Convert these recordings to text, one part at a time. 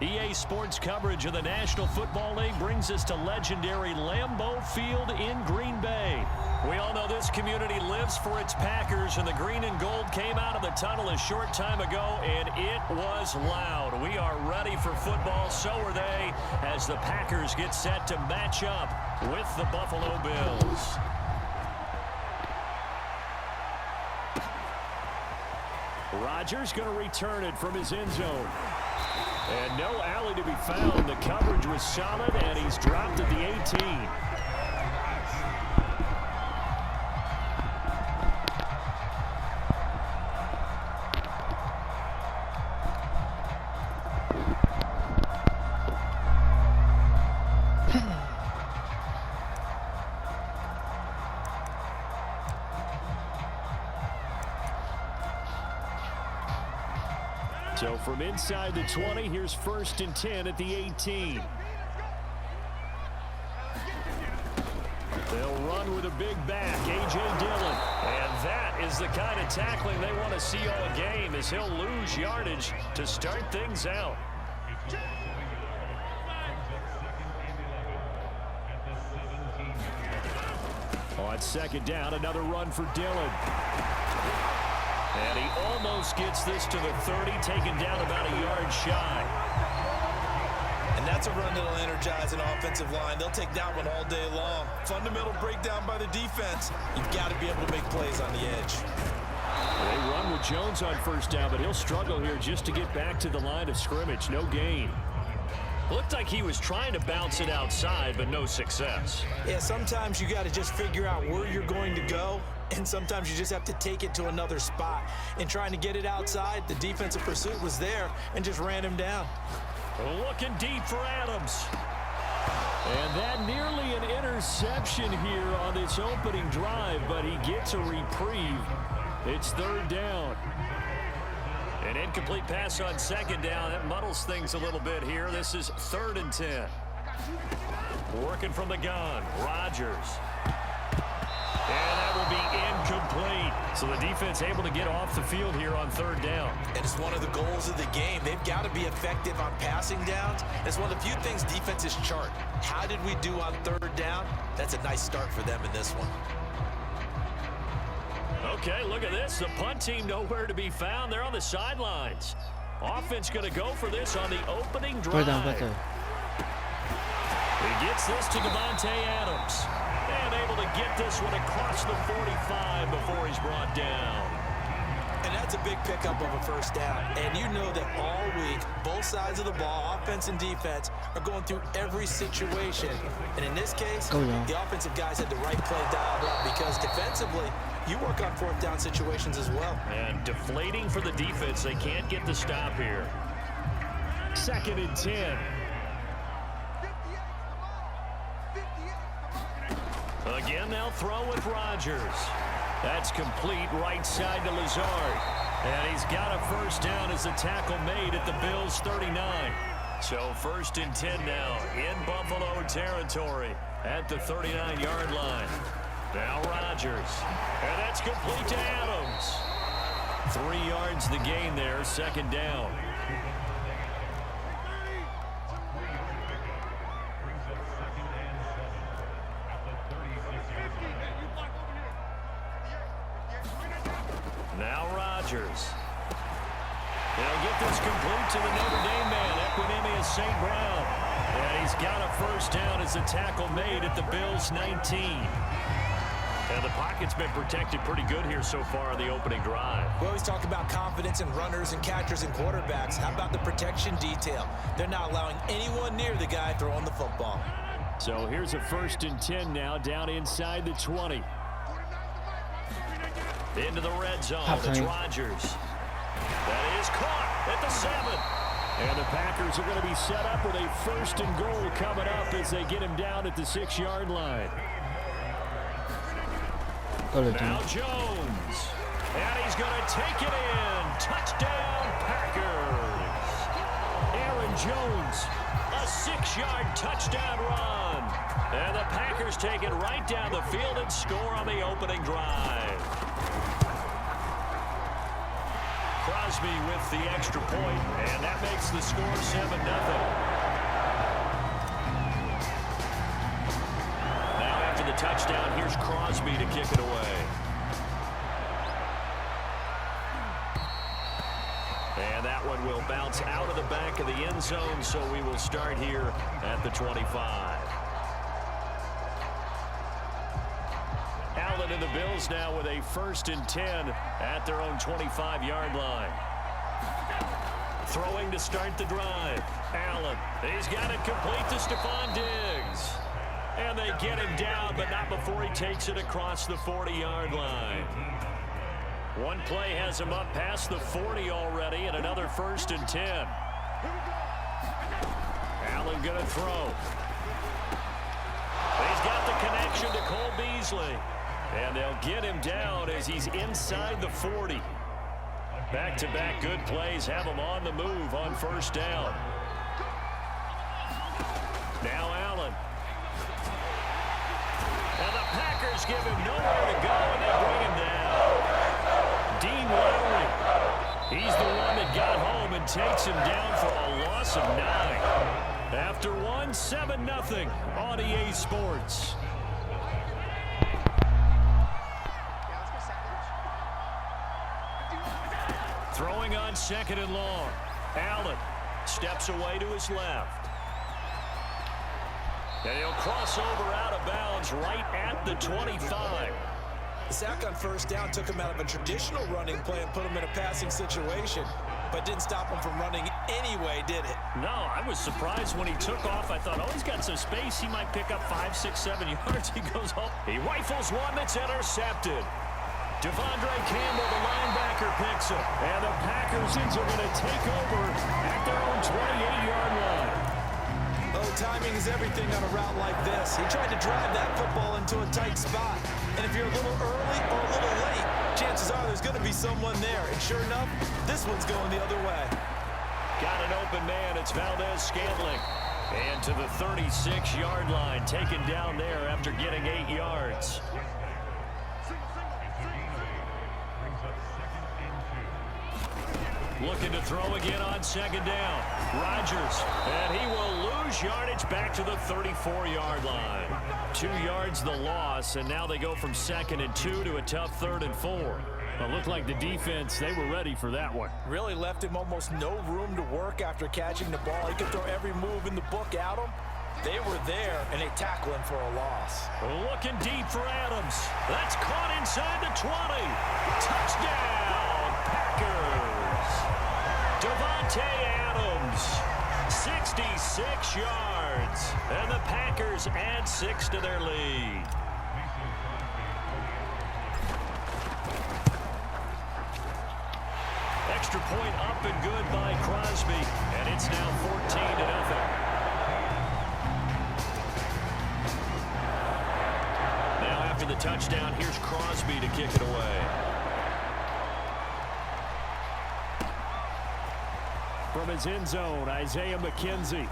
EA Sports coverage of the National Football League brings us to legendary Lambeau Field in Green Bay. We all know this community lives for its Packers, and the green and gold came out of the tunnel a short time ago, and it was loud. We are ready for football, so are they, as the Packers get set to match up with the Buffalo Bills. Rodgers going to return it from his end zone. And no alley to be found. The coverage was solid, and he's dropped at the 18. So from inside the 20, here's 1st and 10 at the 18. They'll run with a big back, A.J. Dillon. And that is the kind of tackling they want to see all game, as he'll lose yardage to start things out. On 2nd down, another run for Dillon. And he almost gets this to the 30, taken down about a yard shy. And that's a run that'll energize an offensive line. They'll take that one all day long. Fundamental breakdown by the defense. You've got to be able to make plays on the edge. They run with Jones on 1st down, but he'll struggle here just to get back to the line of scrimmage. No gain. Looked like he was trying to bounce it outside, but no success. Yeah, sometimes you got to just figure out where you're going to go, and sometimes you just have to take it to another spot. In trying to get it outside, the defensive pursuit was there and just ran him down. Looking deep for Adams. And that nearly an interception here on this opening drive, but he gets a reprieve. It's 3rd down. An incomplete pass on 2nd down. That muddles things a little bit here. This is 3rd and 10. Working from the gun. Rodgers. And that will be incomplete. So the defense able to get off the field here on 3rd down. And it's one of the goals of the game. They've got to be effective on passing downs. It's one of the few things defenses chart. How did we do on 3rd down? That's a nice start for them in this one. Okay, look at this. The punt team nowhere to be found. They're on the sidelines. Offense going to go for this on the opening drive. He gets this to Devontae Adams. And able to get this one across the 45 before he's brought down. And that's a big pickup of a 1st down. And you know that all week, both sides of the ball, offense and defense, are going through every situation. And in this case, the offensive guys had the right play dialed up, because defensively, you work on 4th down situations as well. And deflating for the defense. They can't get the stop here. 2nd and 10. Again, they'll throw with Rodgers. That's complete, right side to Lazard. And he's got a 1st down as the tackle made at the Bills' 39. So 1st and 10 now in Buffalo territory at the 39-yard line. Now Rodgers. And that's complete to Adams. 3 yards the gain there, 2nd down. Now Rodgers. They'll get this complete to the Notre Dame man, Equinemius St. Brown. And he's got a 1st down as the tackle made at the Bills' 19. And the pocket's been protected pretty good here so far in the opening drive. We always talk about confidence in runners and catchers and quarterbacks. How about the protection detail? They're not allowing anyone near the guy throwing the football. So here's a 1st and 10 now, down inside the 20. Into the red zone. It's Rodgers. That is caught at the 7. And the Packers are going to be set up with a 1st and goal coming up as they get him down at the 6-yard line. Now Jones. And he's going to take it in. Touchdown, Packers. Aaron Jones, a 6-yard touchdown run. And the Packers take it right down the field and score on the opening drive. Crosby with the extra point, and that makes the score 7-0. Now after the touchdown, here's Crosby to kick it away. And that one will bounce out of the back of the end zone, so we will start here at the 25. Allen and the Bills now with a 1st and 10 at their own 25-yard line. Throwing to start the drive. Allen, he's got it complete to Stephon Diggs. And they get him down, but not before he takes it across the 40-yard line. One play has him up past the 40 already, and another 1st and 10. Allen going to throw. He's got the connection to Cole Beasley. And they'll get him down as he's inside the 40. Back-to-back good plays have him on the move on 1st down. Now Allen. And the Packers give him nowhere to go, and they bring him down. Dean Lowry. He's the one that got home and takes him down for a loss of 9. After one, 7-0 on EA Sports. Throwing on 2nd and long. Allen steps away to his left. And he'll cross over out of bounds right at the 25. The sack on 1st down took him out of a traditional running play and put him in a passing situation, but didn't stop him from running anyway, did it? No, I was surprised when he took off. I thought, oh, he's got some space. He might pick up 5, 6, 7 yards. He goes home. He rifles one that's intercepted. Devondre Campbell, the linebacker, picks it. And the Packers are going to take over at their own 28-yard line. Oh, timing is everything on a route like this. He tried to drive that football into a tight spot. And if you're a little early or a little late, chances are there's going to be someone there. And sure enough, this one's going the other way. Got an open man. It's Valdez-Scantling. And to the 36-yard line, taken down there after getting 8 yards. Looking to throw again on 2nd down. Rodgers, and he will lose yardage back to the 34-yard line. 2 yards the loss, and now they go from 2nd and 2 to a tough 3rd and 4. It looked like the defense, they were ready for that one. Really left him almost no room to work after catching the ball. He could throw every move in the book at him. They were there, and they tackle him for a loss. Looking deep for Adams. That's caught inside the 20. Touchdown, Packers. Davante Adams, 66 yards, and the Packers add 6 to their lead. Extra point up and good by Crosby, and it's now 14-0. Now after the touchdown, here's Crosby to kick it away. From his end zone, Isaiah McKenzie.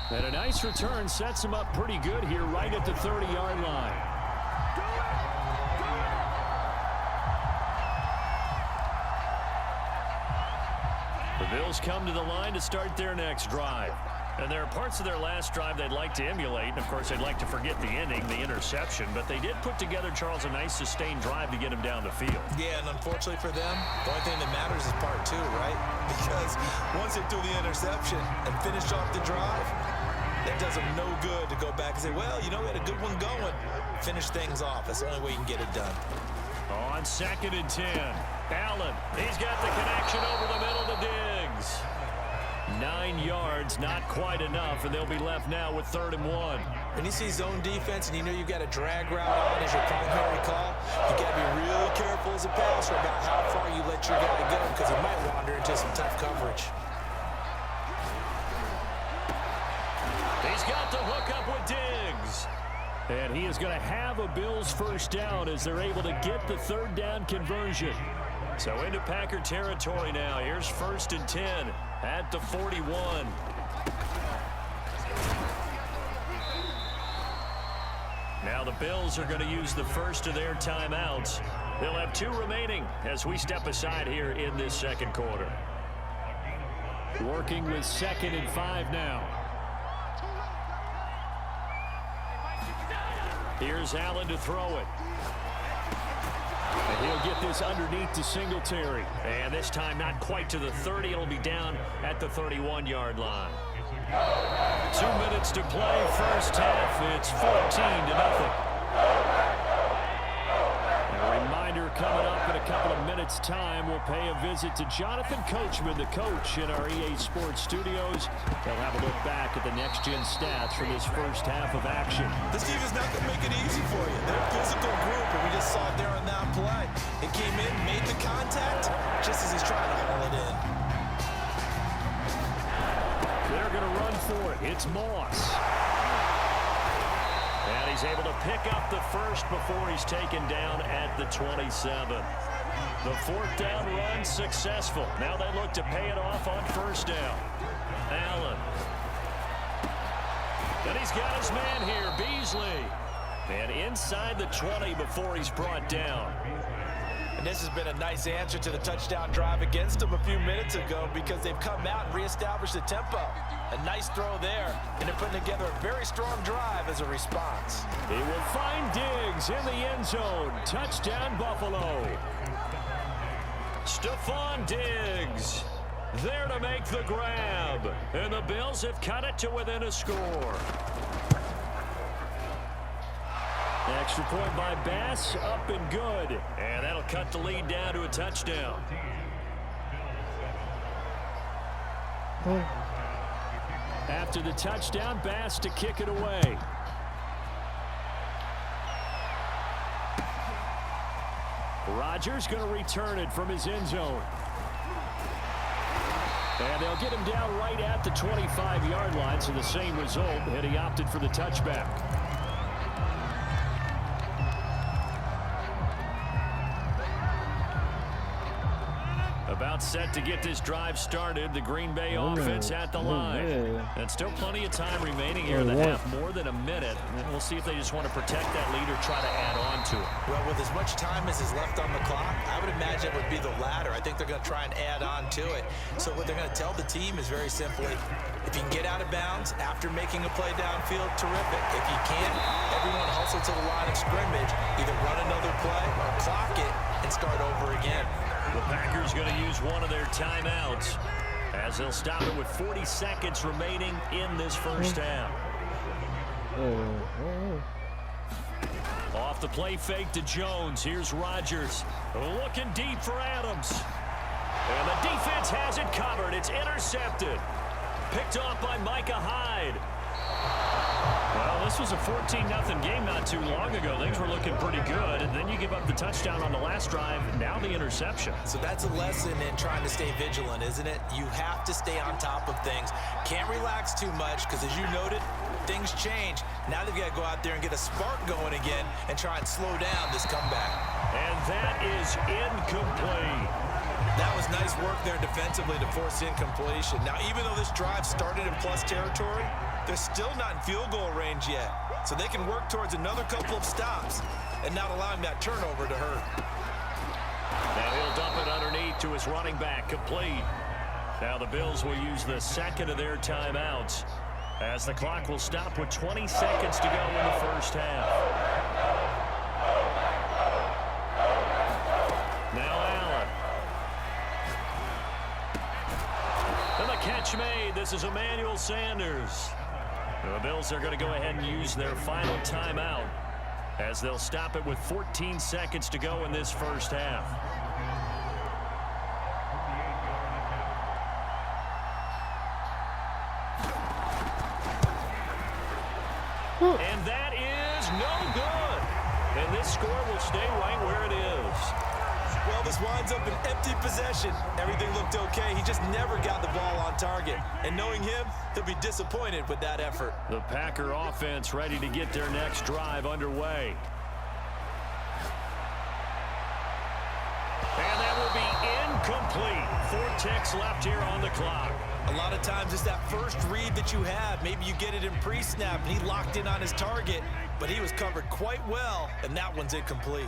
And a nice return sets him up pretty good here right at the 30-yard line. The Bills come to the line to start their next drive. And there are parts of their last drive they'd like to emulate. And, of course, they'd like to forget the ending, the interception. But they did put together, Charles, a nice sustained drive to get him down the field. Yeah, and unfortunately for them, the only thing that matters is part 2, right? Because once they threw the interception and finished off the drive, that does them no good to go back and say, well, you know, we had a good one going. Finish things off. That's the only way you can get it done. On 2nd and 10, Allen, he's got the connection over the middle to Diggs. 9 yards, not quite enough, and they'll be left now with 3rd and 1. When you see zone defense and you know you've got a drag route on as your primary call, you got to be really careful as a passer about how far you let your guy go because he might wander into some tough coverage. He's got the hook up with Diggs. And he is going to have a Bills 1st down as they're able to get the 3rd down conversion. So into Packer territory now. Here's 1st and 10 at the 41. Now the Bills are going to use the first of their timeouts They'll have 2 remaining as we step aside here in this second quarter. Working with 2nd and 5 now. Here's Allen to throw it. And he'll get this underneath to Singletary. And this time not quite to the 30. It'll be down at the 31-yard line. 2 minutes to play first half. It's 14-0. A reminder coming up in a couple of minutes' time. We'll pay a visit to Jonathan Coachman, the coach in our EA Sports studios. They'll have a look back at the next-gen stats from this first half of action. This team is not going to make it easy for you. They're a physical group, and we just saw it there on that play. It came in, made the contact, just as he's trying to haul it in. They're going to run for it. It's Moss. And he's able to pick up the first before he's taken down at the 27. The 4th down run successful. Now they look to pay it off on first down. Allen. And he's got his man here, Beasley. And inside the 20 before he's brought down. And this has been a nice answer to the touchdown drive against them a few minutes ago because they've come out and reestablished the tempo. A nice throw there, and they're putting together a very strong drive as a response. He will find Diggs in the end zone. Touchdown, Buffalo. Stephon Diggs there to make the grab. And the Bills have cut it to within a score. Extra point by Bass, up and good. And that'll cut the lead down to a touchdown. After the touchdown, Bass to kick it away. Rodgers going to return it from his end zone. And they'll get him down right at the 25-yard line, so the same result, and he opted for the touchback. About set to get this drive started. The Green Bay offense at the line. And still plenty of time remaining here in the half, more than a minute. And we'll see if they just want to protect that lead or try to add on to it. Well, with as much time as is left on the clock, I would imagine it would be the latter. I think they're going to try and add on to it. So what they're going to tell the team is very simply, if you can get out of bounds after making a play downfield, terrific. If you can't, everyone hustle to the line of scrimmage, either run another play or clock it and start over again. The Packers going to use one of their timeouts as they'll stop it with 40 seconds remaining in this first half. Off the play fake to Jones. Here's Rodgers. Looking deep for Adams. And the defense has it covered. It's intercepted. Picked off by Micah Hyde. Well, this was a 14-0 game not too long ago. Things were looking pretty good, and then you give up the touchdown on the last drive, now the interception. So that's a lesson in trying to stay vigilant, isn't it? You have to stay on top of things. Can't relax too much because, as you noted, things change. Now they've got to go out there and get a spark going again and try and slow down this comeback. And that is incomplete. That was nice work there defensively to force incompletion. Now, even though this drive started in plus territory, they're still not in field goal range yet. So they can work towards another couple of stops and not allowing that turnover to hurt. Now he'll dump it underneath to his running back, complete. Now the Bills will use the second of their timeouts as the clock will stop with 20 seconds to go in the first half. Now Allen. And the catch made. This is Emmanuel Sanders. The Bills are going to go ahead and use their final timeout as they'll stop it with 14 seconds to go in this first half. And that is no good. And this score will stay right where it is. Well, this winds up an empty possession. Everything looked okay. He just never got the ball on target. And knowing him, he'll be disappointed with that effort. The Packer offense ready to get their next drive underway. And that will be incomplete. 4 ticks left here on the clock. A lot of times it's that first read that you have. Maybe you get it in pre-snap, and he locked in on his target, but he was covered quite well, and that one's incomplete.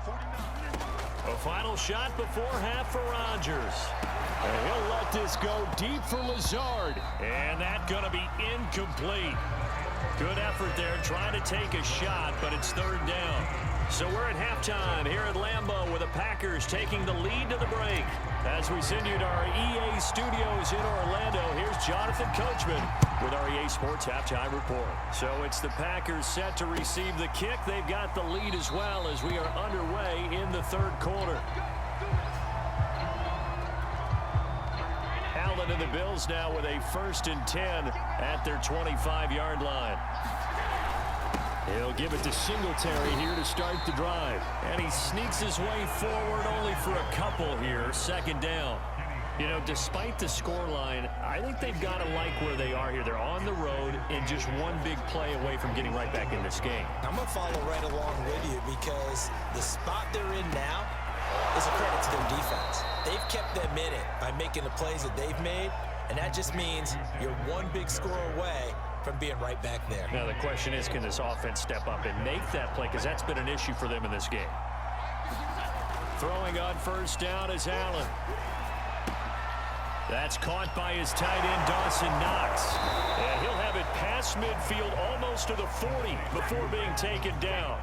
A final shot before half for Rodgers. And he'll let this go deep for Lazard. And that's going to be incomplete. Good effort there trying to take a shot, but it's third down. So we're at halftime here at Lambeau with the Packers taking the lead to the break. As we send you to our EA studios in Orlando, here's Jonathan Coachman with our EA Sports Halftime Report. So it's the Packers set to receive the kick. They've got the lead as well as we are underway in the third quarter. Allen and the Bills now with a 1st and 10 at their 25-yard line. He'll give it to Singletary here to start the drive. And he sneaks his way forward only for a couple here. 2nd down. You know, despite the scoreline, I think they've got to like where they are here. They're on the road and just one big play away from getting right back in this game. I'm going to follow right along with you because the spot they're in now is a credit to their defense. They've kept them in it by making the plays that they've made, and that just means you're one big score away from being right back there. Now the question is, can this offense step up and make that play? Because that's been an issue for them in this game. Throwing on 1st down is Allen. That's caught by his tight end, Dawson Knox. And he'll have it past midfield almost to the 40 before being taken down.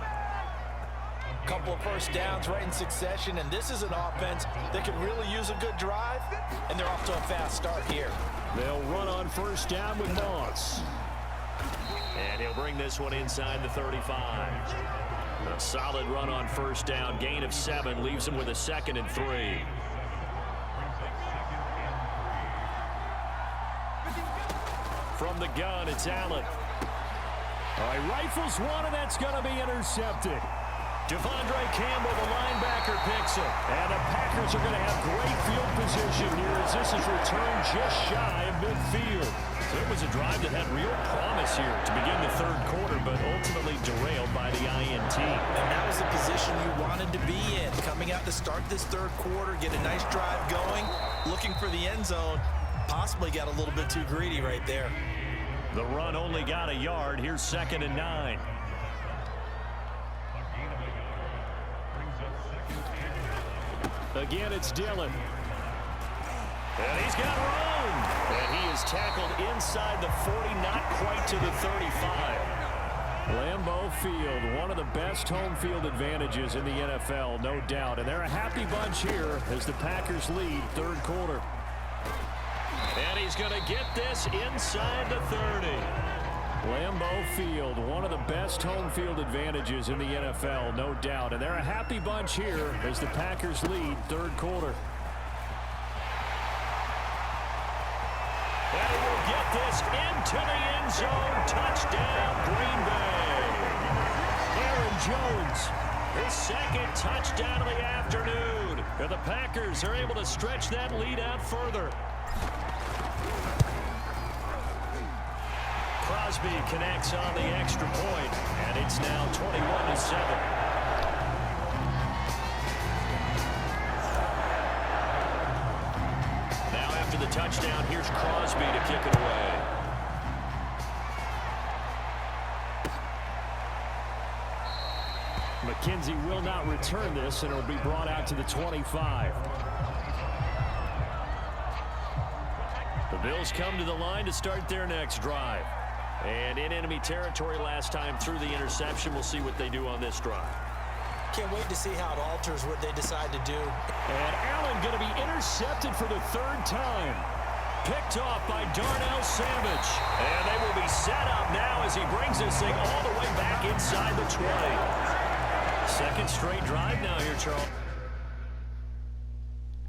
Couple of 1st downs right in succession, and this is an offense that could really use a good drive, and they're off to a fast start here. They'll run on 1st down with Moss. And he'll bring this one inside the 35. A solid run on 1st down. Gain of 7 leaves him with a 2nd and 3. From the gun, it's Allen. All right, rifles one, and that's going to be intercepted. Devondre Campbell, the linebacker, picks it. And the Packers are going to have great field position here as this is returned just shy of midfield. So it was a drive that had real promise here to begin the third quarter, but ultimately derailed by the INT. And that was the position you wanted to be in. Coming out to start this third quarter, get a nice drive going, looking for the end zone. Possibly got a little bit too greedy right there. The run only got a yard. Here's 2nd and 9. Again, it's Dillon. And he's got room. And he is tackled inside the 40, not quite to the 35. Lambeau Field, one of the best home field advantages in the NFL, no doubt. And they're a happy bunch here as the Packers lead third quarter. And he's going to get this inside the 30. Lambeau Field, one of the best home field advantages in the NFL, no doubt. And they're a happy bunch here as the Packers lead third quarter. And he will get this into the end zone. Touchdown, Green Bay. Aaron Jones, his 2nd touchdown of the afternoon. And the Packers are able to stretch that lead out further. Crosby connects on the extra point, and it's now 21-7. Now after the touchdown, here's Crosby to kick it away. McKenzie will not return this, and it'll be brought out to the 25. The Bills come to the line to start their next drive. And in enemy territory last time through the interception. We'll see what they do on this drive. Can't wait to see how it alters what they decide to do. And Allen going to be intercepted for the 3rd time. Picked off by Darnell Savage. And they will be set up now as he brings this thing all the way back inside the 20. 2nd straight drive now here, Charles.